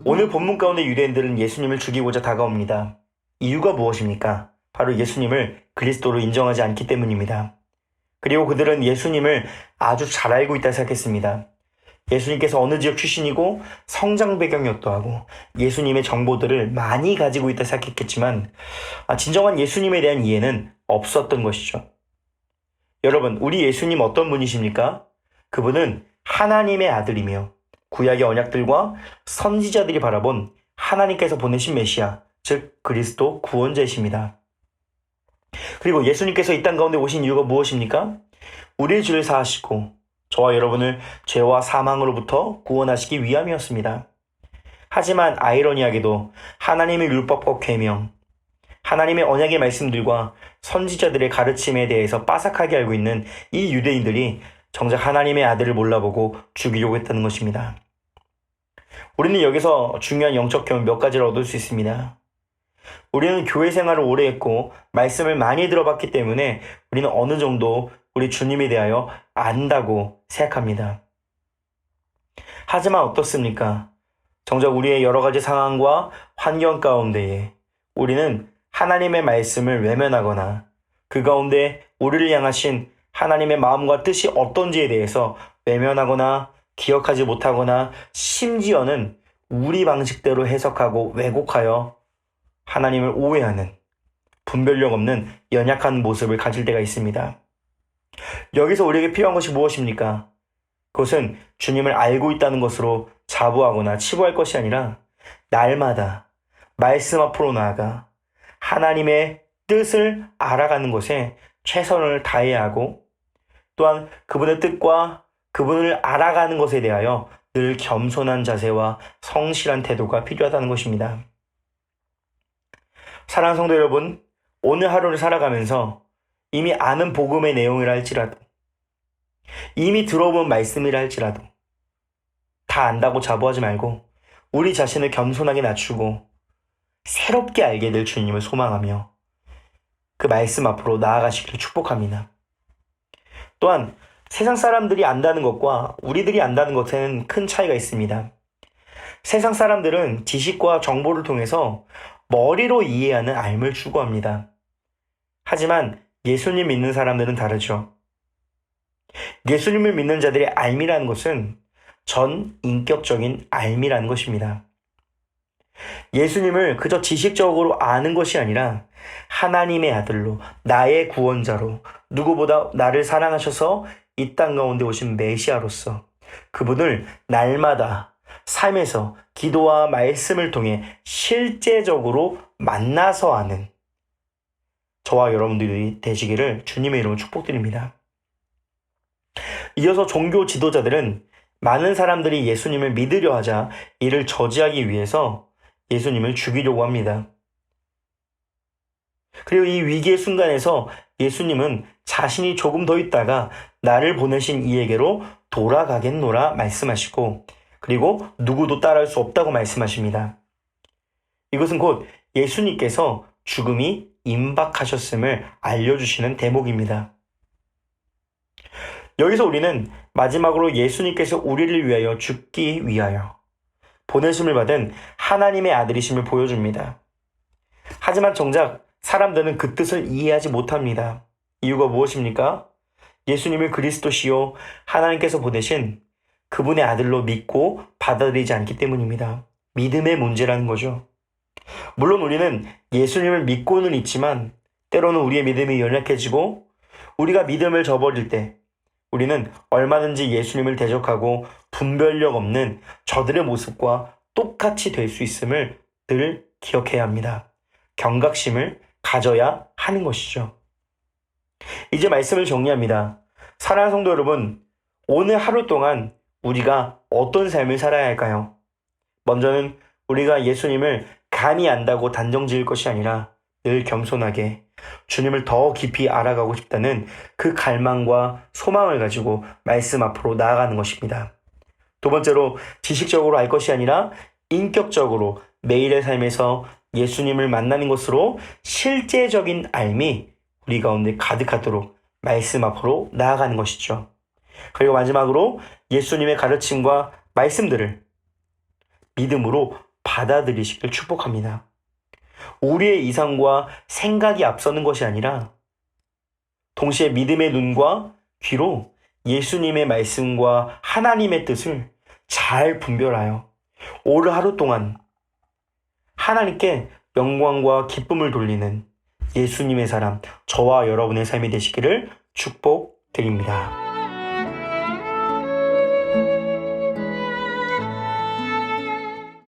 오늘 본문 가운데 유대인들은 예수님을 죽이고자 다가옵니다. 이유가 무엇입니까? 바로 예수님을 그리스도로 인정하지 않기 때문입니다. 그리고 그들은 예수님을 아주 잘 알고 있다 생각했습니다. 예수님께서 어느 지역 출신이고 성장 배경이 어떠하고 예수님의 정보들을 많이 가지고 있다 생각했겠지만 진정한 예수님에 대한 이해는 없었던 것이죠. 여러분, 우리 예수님 어떤 분이십니까? 그분은 하나님의 아들이며 구약의 언약들과 선지자들이 바라본 하나님께서 보내신 메시아, 즉 그리스도 구원자이십니다. 그리고 예수님께서 이 땅 가운데 오신 이유가 무엇입니까? 우리의 죄를 사하시고 저와 여러분을 죄와 사망으로부터 구원하시기 위함이었습니다. 하지만 아이러니하게도 하나님의 율법과 계명, 하나님의 언약의 말씀들과 선지자들의 가르침에 대해서 빠삭하게 알고 있는 이 유대인들이 정작 하나님의 아들을 몰라보고 죽이려고 했다는 것입니다. 우리는 여기서 중요한 영적 교훈 몇 가지를 얻을 수 있습니다. 우리는 교회 생활을 오래 했고 말씀을 많이 들어봤기 때문에 우리는 어느 정도 우리 주님에 대하여 안다고 생각합니다. 하지만 어떻습니까? 정작 우리의 여러 가지 상황과 환경 가운데에 우리는 하나님의 말씀을 외면하거나 그 가운데 우리를 향하신 하나님의 마음과 뜻이 어떤지에 대해서 외면하거나 기억하지 못하거나 심지어는 우리 방식대로 해석하고 왜곡하여 하나님을 오해하는 분별력 없는 연약한 모습을 가질 때가 있습니다. 여기서 우리에게 필요한 것이 무엇입니까? 그것은 주님을 알고 있다는 것으로 자부하거나 치부할 것이 아니라 날마다 말씀 앞으로 나아가 하나님의 뜻을 알아가는 것에 최선을 다해야 하고 또한 그분의 뜻과 그분을 알아가는 것에 대하여 늘 겸손한 자세와 성실한 태도가 필요하다는 것입니다. 사랑하는 성도 여러분, 오늘 하루를 살아가면서 이미 아는 복음의 내용이라 할지라도 이미 들어본 말씀이라 할지라도 다 안다고 자부하지 말고 우리 자신을 겸손하게 낮추고 새롭게 알게 될 주님을 소망하며 그 말씀 앞으로 나아가시기를 축복합니다. 또한 세상 사람들이 안다는 것과 우리들이 안다는 것에는 큰 차이가 있습니다. 세상 사람들은 지식과 정보를 통해서 머리로 이해하는 알을 추구합니다. 하지만 예수님 믿는 사람들은 다르죠. 예수님을 믿는 자들의 알미라는 것은 전 인격적인 알미라는 것입니다. 예수님을 그저 지식적으로 아는 것이 아니라 하나님의 아들로 나의 구원자로 누구보다 나를 사랑하셔서 이 땅 가운데 오신 메시아로서 그분을 날마다 삶에서 기도와 말씀을 통해 실제적으로 만나서 아는 저와 여러분들이 되시기를 주님의 이름으로 축복드립니다. 이어서 종교 지도자들은 많은 사람들이 예수님을 믿으려 하자 이를 저지하기 위해서 예수님을 죽이려고 합니다. 그리고 이 위기의 순간에서 예수님은 자신이 조금 더 있다가 나를 보내신 이에게로 돌아가겠노라 말씀하시고 그리고 누구도 따라할 수 없다고 말씀하십니다. 이것은 곧 예수님께서 죽음이 임박하셨음을 알려주시는 대목입니다. 여기서 우리는 마지막으로 예수님께서 우리를 위하여 죽기 위하여 보내심을 받은 하나님의 아들이심을 보여줍니다. 하지만 정작 사람들은 그 뜻을 이해하지 못합니다. 이유가 무엇입니까? 예수님을 그리스도시요 하나님께서 보내신 그분의 아들로 믿고 받아들이지 않기 때문입니다. 믿음의 문제라는 거죠. 물론 우리는 예수님을 믿고는 있지만 때로는 우리의 믿음이 연약해지고 우리가 믿음을 저버릴 때 우리는 얼마든지 예수님을 대적하고 분별력 없는 저들의 모습과 똑같이 될 수 있음을 늘 기억해야 합니다. 경각심을 가져야 하는 것이죠. 이제 말씀을 정리합니다. 사랑하는 성도 여러분, 오늘 하루 동안 우리가 어떤 삶을 살아야 할까요? 먼저는 우리가 예수님을 감히 안다고 단정 지을 것이 아니라 늘 겸손하게 주님을 더 깊이 알아가고 싶다는 그 갈망과 소망을 가지고 말씀 앞으로 나아가는 것입니다. 두 번째로 지식적으로 알 것이 아니라 인격적으로 매일의 삶에서 예수님을 만나는 것으로 실제적인 알미 우리 가운데 가득하도록 말씀 앞으로 나아가는 것이죠. 그리고 마지막으로 예수님의 가르침과 말씀들을 믿음으로 받아들이시길 축복합니다. 우리의 이상과 생각이 앞서는 것이 아니라 동시에 믿음의 눈과 귀로 예수님의 말씀과 하나님의 뜻을 잘 분별하여 올 하루 동안 하나님께 영광과 기쁨을 돌리는 예수님의 사람, 저와 여러분의 삶이 되시기를 축복드립니다.